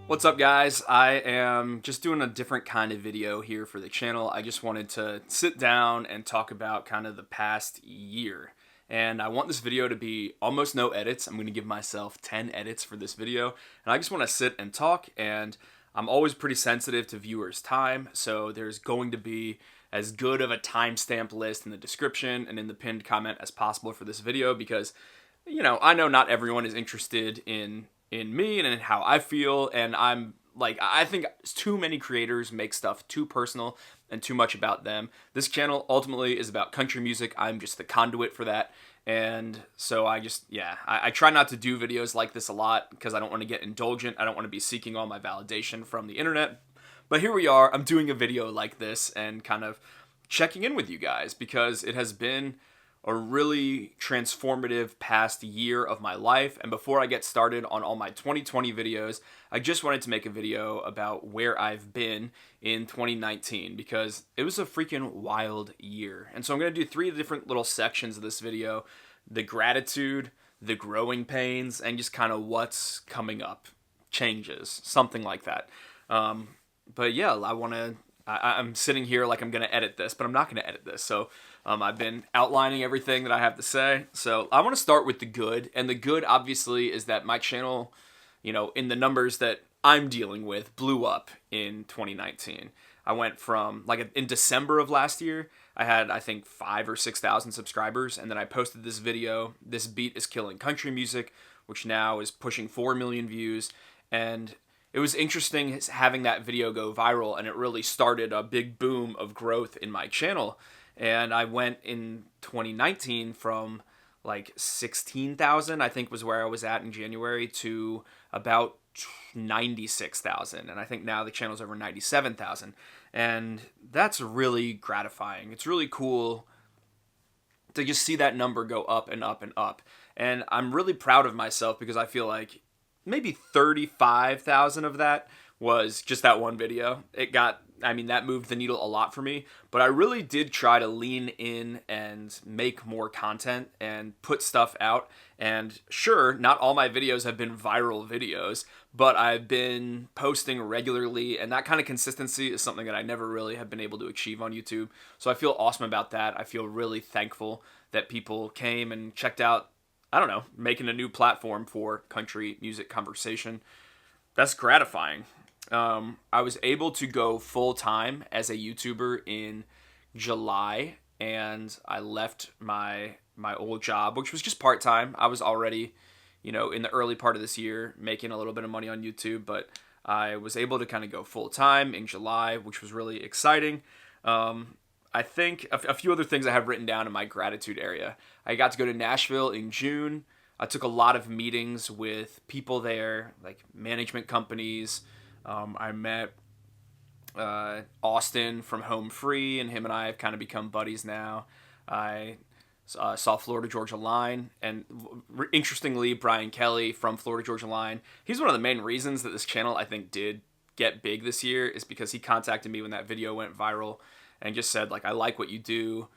What's up, guys? I am just doing a different kind of video here for the channel. I just wanted to sit down and talk about kind of the past year. And I want this video to be almost no edits. I'm going to give myself 10 edits for this video. And I just want to sit and talk, and I'm always pretty sensitive to viewers' time, so there's going to be as good of a timestamp list in the description and in the pinned comment as possible for this video because, I know not everyone is interested in me and in how I feel, and I think too many creators make stuff too personal and too much about them. This channel ultimately is about country music. I'm just the conduit for that. And so I try not to do videos like this a lot because I don't want to get indulgent. I don't want to be seeking all my validation from the internet. But here we are. I'm doing a video like this and kind of checking in with you guys because it has been a really transformative past year of my life. And before I get started on all my 2020 videos, I just wanted to make a video about where I've been in 2019 because it was a freaking wild year. And so I'm going to do 3 different little sections of this video: the gratitude, the growing pains, and just kind of what's coming up, changes, something like that. But yeah, I'm sitting here like I'm going to edit this, but I'm not going to edit this. So I've been outlining everything that I have to say. So I want to start with the good. And the good, obviously, is that my channel, in the numbers that I'm dealing with, blew up in 2019. I went from, in December of last year, I had, I think, 5,000 or 6,000 subscribers. And then I posted this video, This Beat is Killing Country Music, which now is pushing 4 million views. And it was interesting having that video go viral, and it really started a big boom of growth in my channel. And I went in 2019 from 16,000, I think was where I was at in January, to about 96,000. And I think now the channel's over 97,000. And that's really gratifying. It's really cool to just see that number go up and up and up. And I'm really proud of myself because I feel like maybe 35,000 of that was just that one video. That moved the needle a lot for me, but I really did try to lean in and make more content and put stuff out. And sure, not all my videos have been viral videos, but I've been posting regularly, and that kind of consistency is something that I never really have been able to achieve on YouTube. So I feel awesome about that. I feel really thankful that people came and checked out, making a new platform for country music conversation. That's gratifying. I was able to go full-time as a YouTuber in July, and I left my old job, which was just part-time. I was already, in the early part of this year, making a little bit of money on YouTube, but I was able to kind of go full-time in July, which was really exciting. I think a few other things I have written down in my gratitude area. I got to go to Nashville in June. I took a lot of meetings with people there, like management companies. I met Austin from Home Free, and him and I have kind of become buddies now. I saw Florida Georgia Line, and interestingly, Brian Kelly from Florida Georgia Line, he's one of the main reasons that this channel, I think, did get big this year, is because he contacted me when that video went viral and just said, I like what you do.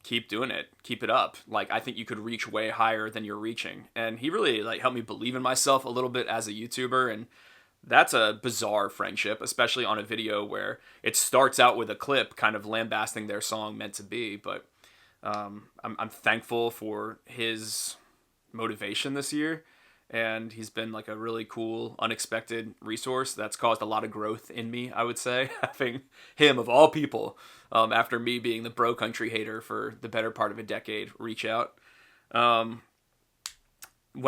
Keep doing it. Keep it up. I think you could reach way higher than you're reaching. And he really helped me believe in myself a little bit as a YouTuber. And that's a bizarre friendship, especially on a video where it starts out with a clip kind of lambasting their song Meant to Be. But I'm thankful for his motivation this year. And he's been a really cool, unexpected resource that's caused a lot of growth in me, I would say. Having him, of all people, after me being the bro country hater for the better part of a decade, reach out. When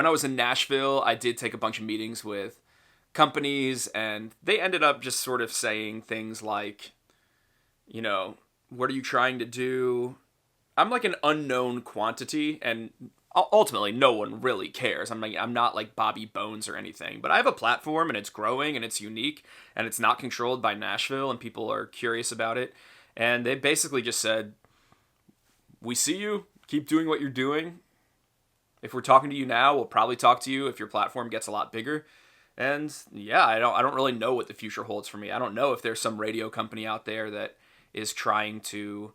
I was in Nashville, I did take a bunch of meetings with companies, and they ended up just sort of saying things like, what are you trying to do? I'm an unknown quantity, and ultimately no one really cares. I'm not like Bobby Bones or anything, but I have a platform, and it's growing, and it's unique, and it's not controlled by Nashville, and people are curious about it. And they basically just said, we see you, keep doing what you're doing. If we're talking to you now, we'll probably talk to you if your platform gets a lot bigger. And yeah, I don't really know what the future holds for me. I don't know if there's some radio company out there that is trying to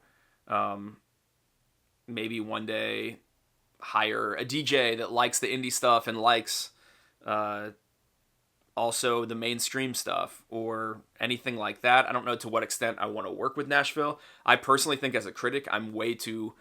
maybe one day hire a DJ that likes the indie stuff and likes a also the mainstream stuff or anything like that. I don't know to what extent I want to work with Nashville. I personally think as a critic, I'm way too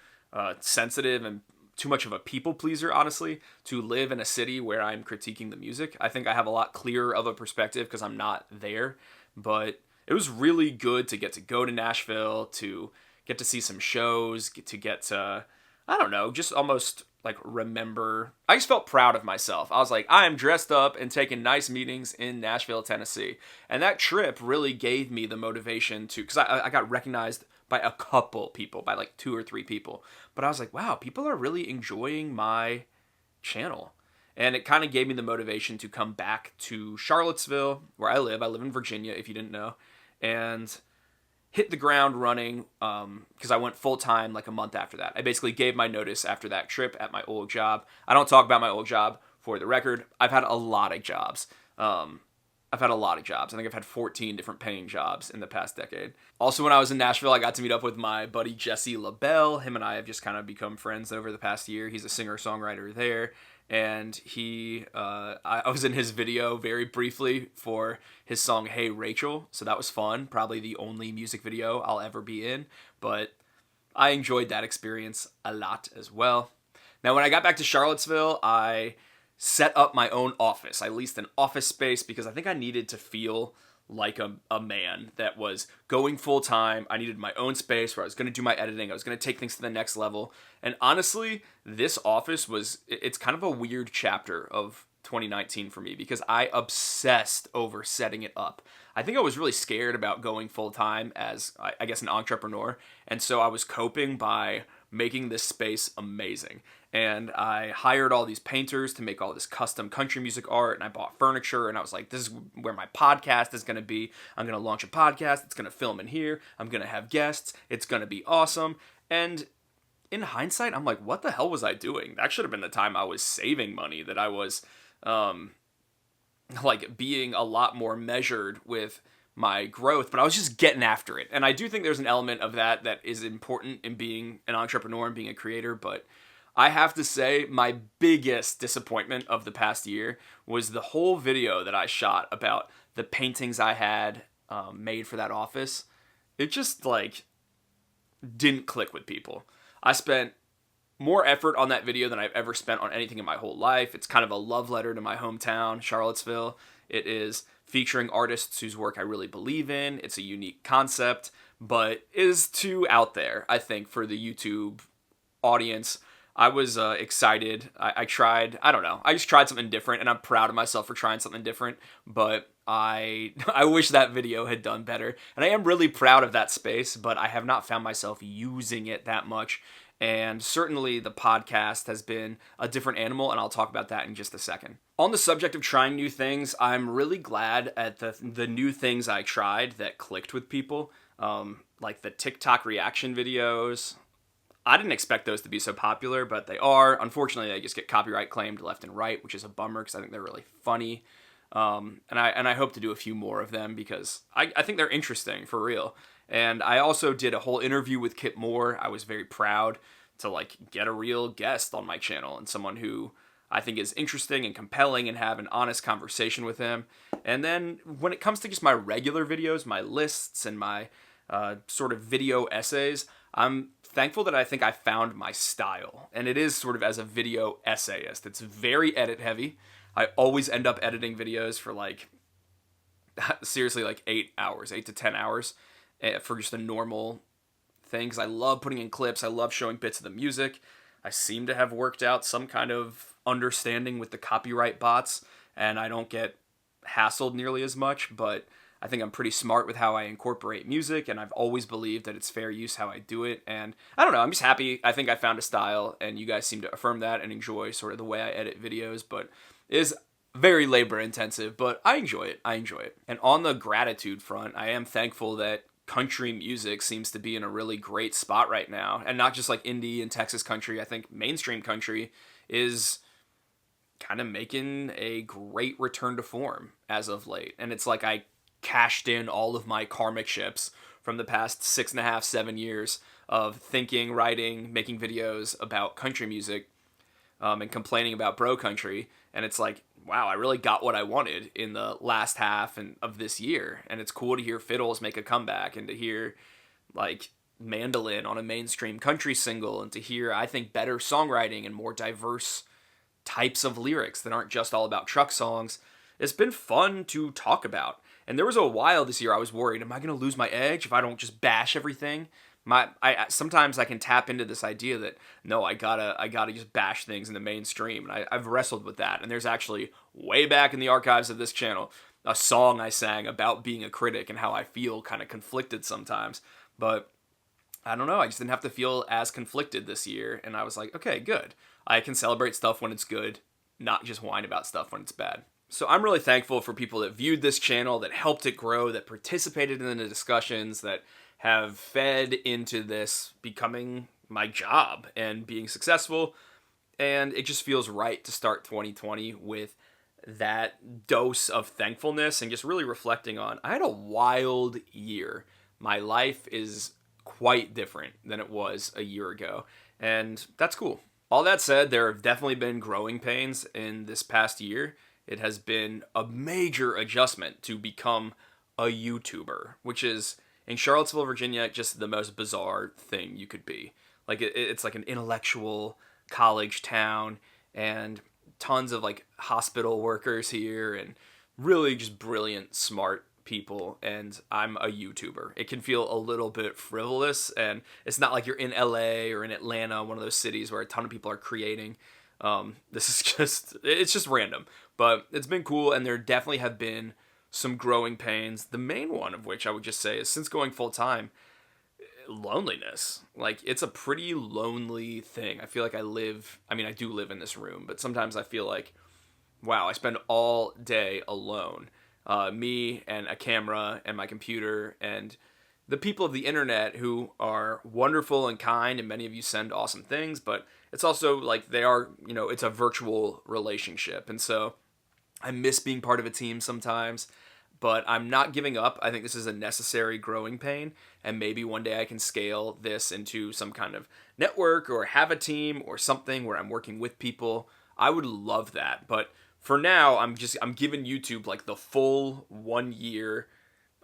sensitive and too much of a people pleaser, honestly, to live in a city where I'm critiquing the music. I think I have a lot clearer of a perspective because I'm not there. But it was really good to go to Nashville, to get to see some shows, get to, I don't know, just almost like remember. I just felt proud of myself. I was like, I am dressed up and taking nice meetings in Nashville, Tennessee. And that trip really gave me the motivation to, because I got recognized by a couple people, by like 2 or 3 people. But I was like, wow, people are really enjoying my channel. And it kind of gave me the motivation to come back to Charlottesville, where I live. I live in Virginia, if you didn't know. And hit the ground running because I went full-time like a month after that. I basically gave my notice after that trip at my old job. I don't talk about my old job for the record. I've had a lot of jobs. I think I've had 14 different paying jobs in the past decade. Also, when I was in Nashville, I got to meet up with my buddy Jesse LaBelle. Him and I have just kind of become friends over the past year. He's a singer-songwriter there. And I was in his video very briefly for his song Hey Rachel, so that was fun. Probably the only music video I'll ever be in, but I enjoyed that experience a lot as well. Now, when I got back to Charlottesville, I set up my own office. I leased an office space because I think I needed to feel like a man that was going full time. I needed my own space where I was going to do my editing. I was going to take things to the next level. And honestly, this office it's kind of a weird chapter of 2019 for me because I obsessed over setting it up. I think I was really scared about going full time as, I guess, an entrepreneur. And so I was coping by making this space amazing. And I hired all these painters to make all this custom country music art, and I bought furniture, and I was like, this is where my podcast is going to be. I'm going to launch a podcast. It's going to film in here. I'm going to have guests. It's going to be awesome. And in hindsight, I'm like, what the hell was I doing? That should have been the time I was saving money, that I was like being a lot more measured with my growth, but I was just getting after it. And I do think there's an element of that is important in being an entrepreneur and being a creator, but I have to say my biggest disappointment of the past year was the whole video that I shot about the paintings I had made for that office. It just like didn't click with people. I spent more effort on that video than I've ever spent on anything in my whole life. It's kind of a love letter to my hometown, Charlottesville. It is featuring artists whose work I really believe in. It's a unique concept, but is too out there, I think, for the YouTube audience. I was excited. I tried, I don't know, I just tried something different, and I'm proud of myself for trying something different, but I wish that video had done better. And I am really proud of that space, but I have not found myself using it that much. And certainly the podcast has been a different animal, and I'll talk about that in just a second. On the subject of trying new things, I'm really glad at the new things I tried that clicked with people, like the TikTok reaction videos. I didn't expect those to be so popular, but they are. Unfortunately, they just get copyright claimed left and right, which is a bummer because I think they're really funny. And I hope to do a few more of them because I think they're interesting for real. And I also did a whole interview with Kip Moore. I was very proud to like get a real guest on my channel and someone who I think is interesting and compelling and have an honest conversation with him. And then when it comes to just my regular videos, my lists and my sort of video essays, I'm thankful that I think I found my style. And it is sort of as a video essayist. It's very edit heavy. I always end up editing videos for like, seriously, like 8 to 10 hours for just the normal things. I love putting in clips. I love showing bits of the music. I seem to have worked out some kind of understanding with the copyright bots, and I don't get hassled nearly as much, but I think I'm pretty smart with how I incorporate music, and I've always believed that it's fair use how I do it, and I don't know, I'm just happy. I think I found a style, and you guys seem to affirm that and enjoy sort of the way I edit videos, but it is very labor intensive, but I enjoy it. And on the gratitude front, I am thankful that country music seems to be in a really great spot right now, and not just like indie and Texas country. I think mainstream country is kind of making a great return to form as of late, and it's like I cashed in all of my karmic ships from the past 6.5, 7 years of thinking, writing, making videos about country music. and complaining about bro country. And it's like, wow, I really got what I wanted in the last half of this year. And it's cool to hear fiddles make a comeback and to hear like mandolin on a mainstream country single and to hear, I think, better songwriting and more diverse types of lyrics that aren't just all about truck songs. It's been fun to talk about. And there was a while this year I was worried, am I going to lose my edge if I don't just bash everything? Sometimes I can tap into this idea that no, I gotta just bash things in the mainstream, and I've wrestled with that. And there's actually way back in the archives of this channel a song I sang about being a critic and how I feel kind of conflicted sometimes. But I don't know, I just didn't have to feel as conflicted this year, and I was like, okay, good. I can celebrate stuff when it's good, not just whine about stuff when it's bad. So I'm really thankful for people that viewed this channel, that helped it grow, that participated in the discussions, that have fed into this becoming my job and being successful. And it just feels right to start 2020 with that dose of thankfulness and just really reflecting on, I had a wild year. My life is quite different than it was a year ago, and that's cool. All that said, there have definitely been growing pains in this past year. It has been a major adjustment to become a YouTuber, which is, in Charlottesville, Virginia, just the most bizarre thing you could be. Like, it's like an intellectual college town, and tons of like hospital workers here, and really just brilliant, smart people, and I'm a YouTuber. It can feel a little bit frivolous, and it's not like you're in LA or in Atlanta, one of those cities where a ton of people are creating. This is it's just random, but it's been cool, and there definitely have been some growing pains. The main one of which I would just say is, since going full time, loneliness. Like, it's a pretty lonely thing. I feel like I do live in this room, but sometimes I feel like, wow, I spend all day alone. Me and a camera and my computer and the people of the internet, who are wonderful and kind, and many of you send awesome things, but it's also like they are, it's a virtual relationship. And so I miss being part of a team sometimes, but I'm not giving up. I think this is a necessary growing pain, and maybe one day I can scale this into some kind of network or have a team or something where I'm working with people. I would love that, but for now, I'm giving YouTube like the full 1 year.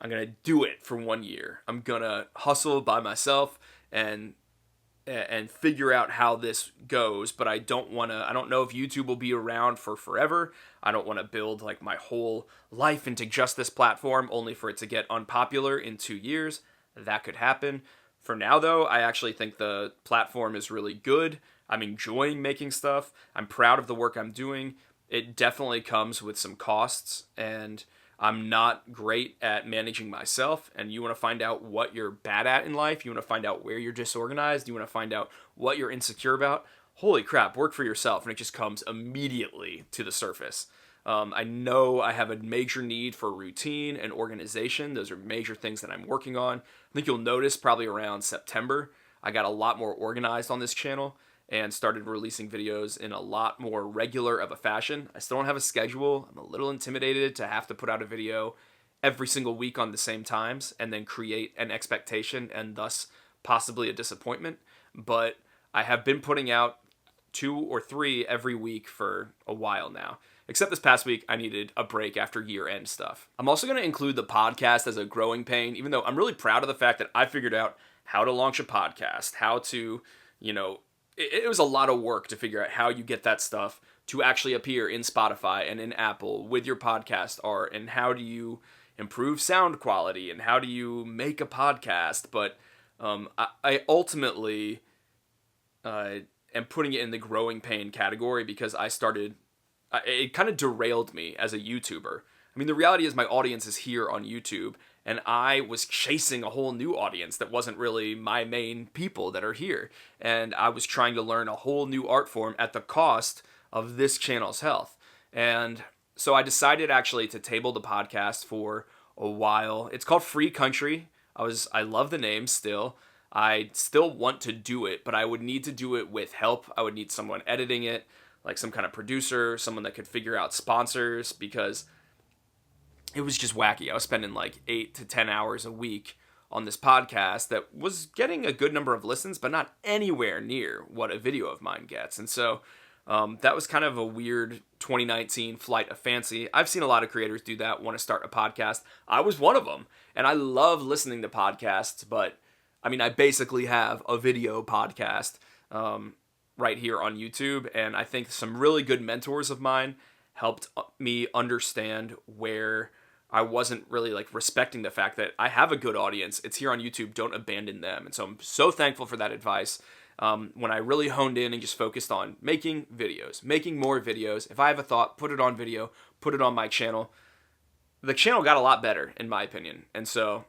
I'm going to do it for 1 year. I'm going to hustle by myself and figure out how this goes, but I don't know if YouTube will be around for forever. I don't want to build like my whole life into just this platform only for it to get unpopular in 2 years. That could happen. For now though, I actually think the platform is really good. I'm enjoying making stuff. I'm proud of the work I'm doing. It definitely comes with some costs, and I'm not great at managing myself. And you want to find out what you're bad at in life, you want to find out where you're disorganized, you want to find out what you're insecure about, holy crap, work for yourself, and it just comes immediately to the surface. I know I have a major need for routine and organization. Those are major things that I'm working on. I think you'll notice probably around September, I got a lot more organized on this channel and started releasing videos in a lot more regular of a fashion. I still don't have a schedule. I'm a little intimidated to have to put out a video every single week on the same times and then create an expectation and thus possibly a disappointment. But I have been putting out 2 or 3 every week for a while now. Except this past week, I needed a break after year-end stuff. I'm also going to include the podcast as a growing pain, even though I'm really proud of the fact that I figured out how to launch a podcast, how to, it was a lot of work to figure out how you get that stuff to actually appear in Spotify and in Apple with your podcast art, and how do you improve sound quality, and how do you make a podcast. But I ultimately am putting it in the growing pain category because it kind of derailed me as a YouTuber. I mean, the reality is my audience is here on YouTube, and I was chasing a whole new audience that wasn't really my main people that are here. And I was trying to learn a whole new art form at the cost of this channel's health. And so I decided actually to table the podcast for a while. It's called Free Country. I love the name still. I still want to do it, but I would need to do it with help. I would need someone editing it, like some kind of producer, someone that could figure out sponsors, because it was just wacky. I was spending like 8 to 10 hours a week on this podcast that was getting a good number of listens, but not anywhere near what a video of mine gets. And so That was kind of a weird 2019 flight of fancy. I've seen a lot of creators do that, want to start a podcast. I was one of them, and I love listening to podcasts, but I mean, I basically have a video podcast right here on YouTube, and I think some really good mentors of mine helped me understand where I wasn't really like respecting the fact that I have a good audience. It's here on YouTube. Don't abandon them. And so I'm so thankful for that advice. When I really honed in and just focused on making videos, making more videos. If I have a thought, put it on video, put it on my channel. The channel got a lot better, in my opinion. And so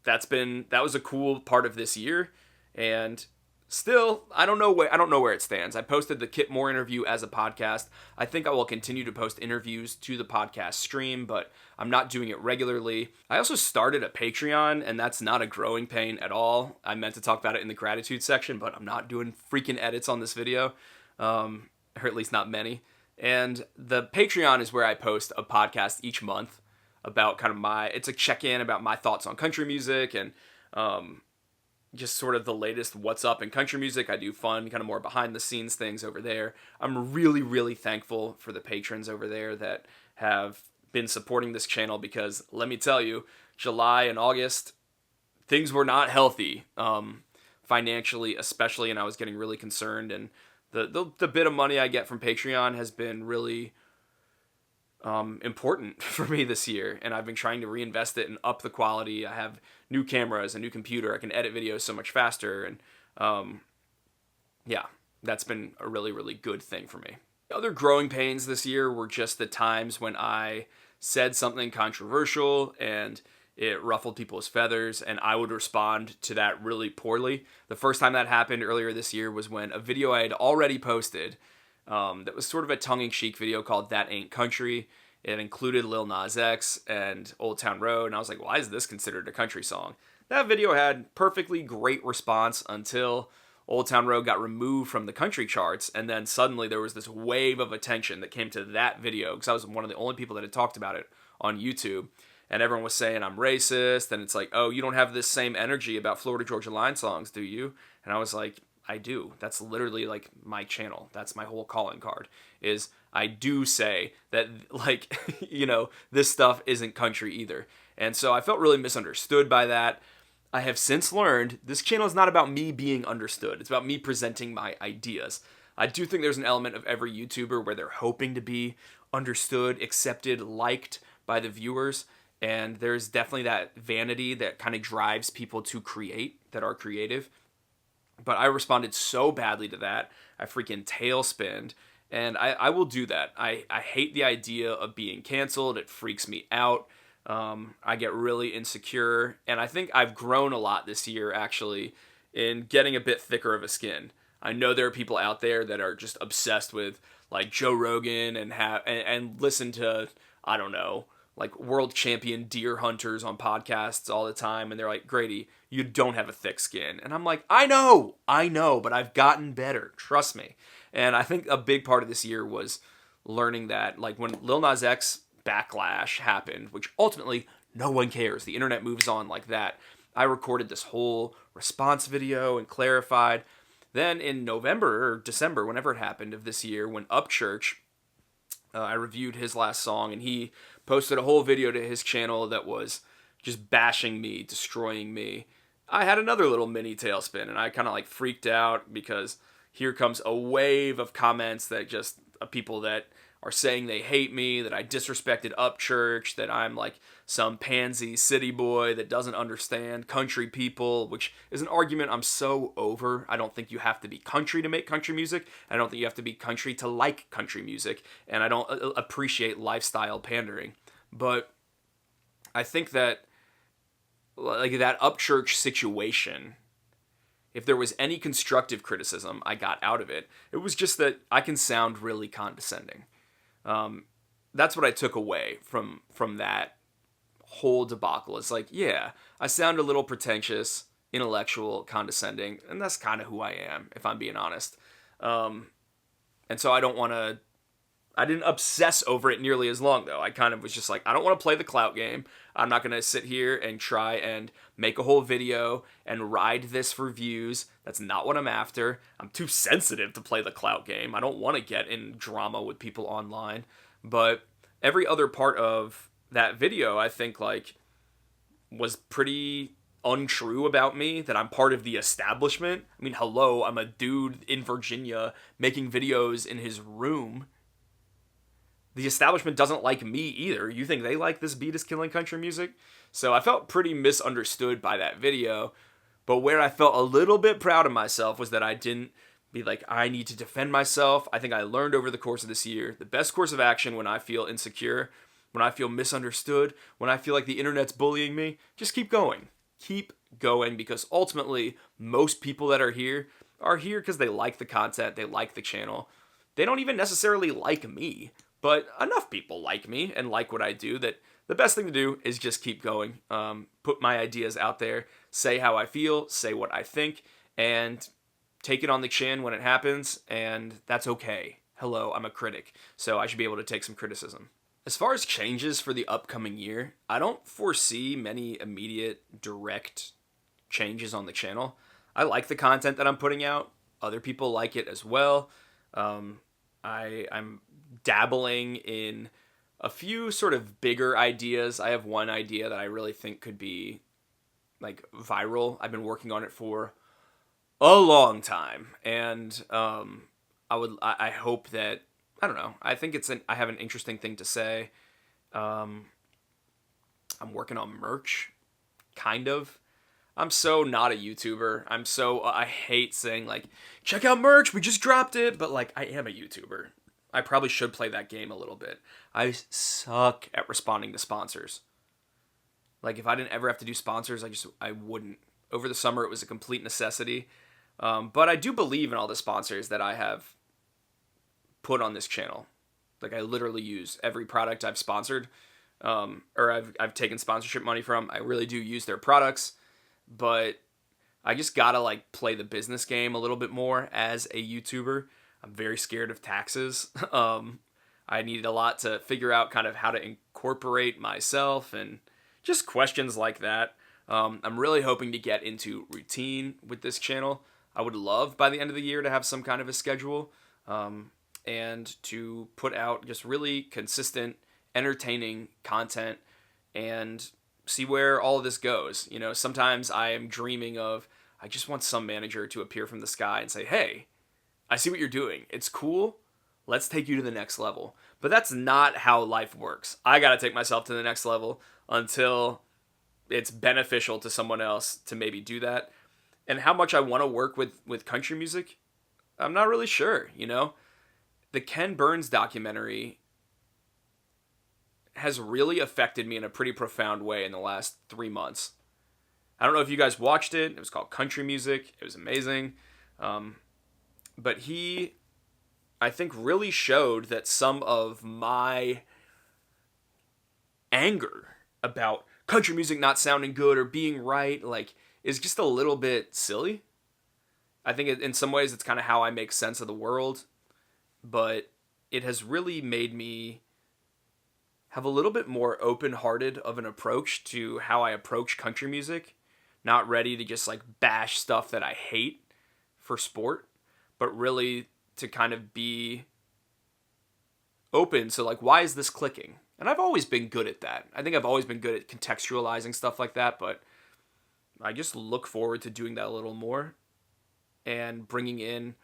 that was a cool part of this year. And still, I don't know where it stands. I posted the Kit Moore interview as a podcast. I think I will continue to post interviews to the podcast stream, but I'm not doing it regularly. I also started a Patreon, and that's not a growing pain at all. I meant to talk about it in the gratitude section, but I'm not doing freaking edits on this video, or at least not many. And the Patreon is where I post a podcast each month about kind of it's a check-in about my thoughts on country music and just sort of the latest what's up in country music. I do fun, kind of more behind the scenes things over there. I'm really, really thankful for the patrons over there that have been supporting this channel, because let me tell you, July and August, things were not healthy, financially especially, and I was getting really concerned, and the bit of money I get from Patreon has been really important for me this year, and I've been trying to reinvest it and up the quality. I have new cameras, a new computer. I can edit videos so much faster, and yeah, that's been a really, really good thing for me. Other growing pains this year were just the times when I said something controversial and it ruffled people's feathers, and I would respond to that really poorly. The first time that happened earlier this year was when a video I had already posted that was sort of a tongue-in-cheek video called That Ain't Country. It included Lil Nas X and Old Town Road, and I was like, why is this considered a country song? That video had perfectly great response until Old Town Road got removed from the country charts, and then suddenly there was this wave of attention that came to that video, because I was one of the only people that had talked about it on YouTube, and everyone was saying I'm racist, and it's like, oh, you don't have this same energy about Florida Georgia Line songs, do you? And I was like, I do. That's literally like my channel. That's my whole calling card, is I do say that, like, this stuff isn't country either. And so I felt really misunderstood by that. I have since learned this channel is not about me being understood. It's about me presenting my ideas. I do think there's an element of every YouTuber where they're hoping to be understood, accepted, liked by the viewers. And there's definitely that vanity that kind of drives people to create, that are creative. But I responded so badly to that. I freaking tailspinned. And I will do that. I hate the idea of being canceled. It freaks me out. I get really insecure. And I think I've grown a lot this year, actually, in getting a bit thicker of a skin. I know there are people out there that are just obsessed with, like, Joe Rogan and listen to, I don't know, like world champion deer hunters on podcasts all the time, and they're like, Grady, you don't have a thick skin. And I'm like, I know, but I've gotten better, trust me. And I think a big part of this year was learning that, like, when Lil Nas X backlash happened, which ultimately no one cares, the internet moves on like that, I recorded this whole response video and clarified. Then in November or December, whenever it happened of this year, when Upchurch, I reviewed his last song, and he posted a whole video to his channel that was just bashing me, destroying me. I had another little mini tailspin, and I kind of like freaked out, because here comes a wave of comments that just people that are saying they hate me, that I disrespected Upchurch, that I'm like some pansy city boy that doesn't understand country people, which is an argument I'm so over. I don't think you have to be country to make country music. I don't think you have to be country to like country music. And I don't appreciate lifestyle pandering. But I think that, like, that Upchurch situation, if there was any constructive criticism I got out of it, it was just that I can sound really condescending. That's what I took away from that whole debacle. It's like, yeah, I sound a little pretentious, intellectual, condescending, and that's kind of who I am, if I'm being honest. And so I don't want to I didn't obsess over it nearly as long, though. I kind of was just like, I don't want to play the clout game. I'm not going to sit here and try and make a whole video and ride this for views. That's not what I'm after. I'm too sensitive to play the clout game. I don't want to get in drama with people online. But every other part of that video, I think, like, was pretty untrue about me, that I'm part of the establishment. I mean, hello, I'm a dude in Virginia making videos in his room. The establishment doesn't like me either. You think they like this beat is killing country music? So I felt pretty misunderstood by that video. But where I felt a little bit proud of myself was that I didn't be like, I need to defend myself. I think I learned over the course of this year, the best course of action when I feel insecure, when I feel misunderstood, when I feel like the internet's bullying me, just keep going. Keep going, because ultimately, most people that are here because they like the content, they like the channel. They don't even necessarily like me. But enough people like me and like what I do that the best thing to do is just keep going. Put my ideas out there, say how I feel, say what I think, and take it on the chin when it happens, and that's okay. Hello, I'm a critic, so I should be able to take some criticism. As far as changes for the upcoming year, I don't foresee many immediate, direct changes on the channel. I like the content that I'm putting out. Other people like it as well. I'm dabbling in a few sort of bigger ideas. I have one idea that I really think could be like viral. I've been working on it for a long time, and I hope that, I don't know, I think I have an interesting thing to say. I'm working on merch, kind of. I'm so not a YouTuber. I hate saying like, check out merch, we just dropped it, but like, I am a YouTuber. I probably should play that game a little bit. I suck at responding to sponsors. Like, if I didn't ever have to do sponsors, I wouldn't. Over the summer, it was a complete necessity. But I do believe in all the sponsors that I have put on this channel. Like, I literally use every product I've sponsored, or I've taken sponsorship money from. I really do use their products, but I just gotta like play the business game a little bit more as a YouTuber. I'm very scared of taxes. I needed a lot to figure out kind of how to incorporate myself and just questions like that. I'm really hoping to get into routine with this channel. I would love by the end of the year to have some kind of a schedule, and to put out just really consistent, entertaining content and see where all of this goes. You know, sometimes I am dreaming of, I just want some manager to appear from the sky and say, hey, I see what you're doing. It's cool. Let's take you to the next level. But that's not how life works. I got to take myself to the next level until it's beneficial to someone else to maybe do that. And how much I want to work with country music, I'm not really sure, you know? The Ken Burns documentary has really affected me in a pretty profound way in the last 3 months. I don't know if you guys watched it. It was called Country Music. It was amazing. But he, I think, really showed that some of my anger about country music not sounding good or being right, like, is just a little bit silly. I think in some ways it's kind of how I make sense of the world, but it has really made me have a little bit more open-hearted of an approach to how I approach country music. Not ready to just like bash stuff that I hate for sport, but really to kind of be open. So like, why is this clicking? And I've always been good at that. I think I've always been good at contextualizing stuff like that, but I just look forward to doing that a little more and bringing in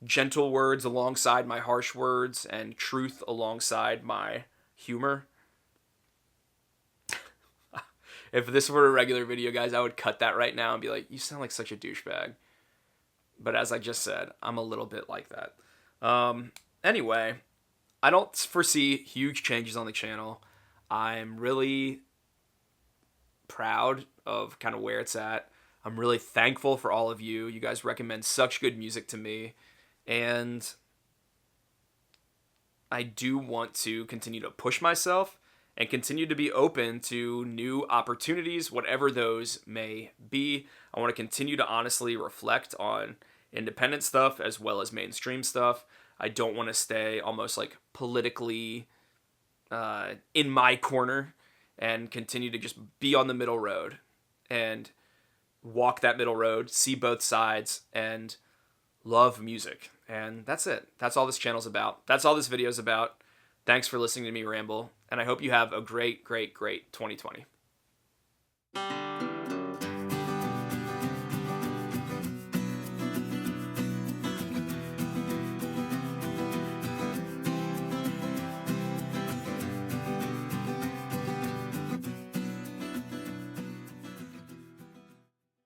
gentle words alongside my harsh words and truth alongside my humor. If this were a regular video, guys, I would cut that right now and be like, you sound like such a douchebag. But as I just said, I'm a little bit like that. Anyway, I don't foresee huge changes on the channel. I'm really proud of kind of where it's at. I'm really thankful for all of you. You guys recommend such good music to me. And I do want to continue to push myself and continue to be open to new opportunities, whatever those may be. I want to continue to honestly reflect on independent stuff as well as mainstream stuff. I don't want to stay almost like politically in my corner, and continue to just be on the middle road and walk that middle road, see both sides, and love music. And that's it. That's all this channel's about. That's all this video's about. Thanks for listening to me ramble, and I hope you have a great, great, great 2020.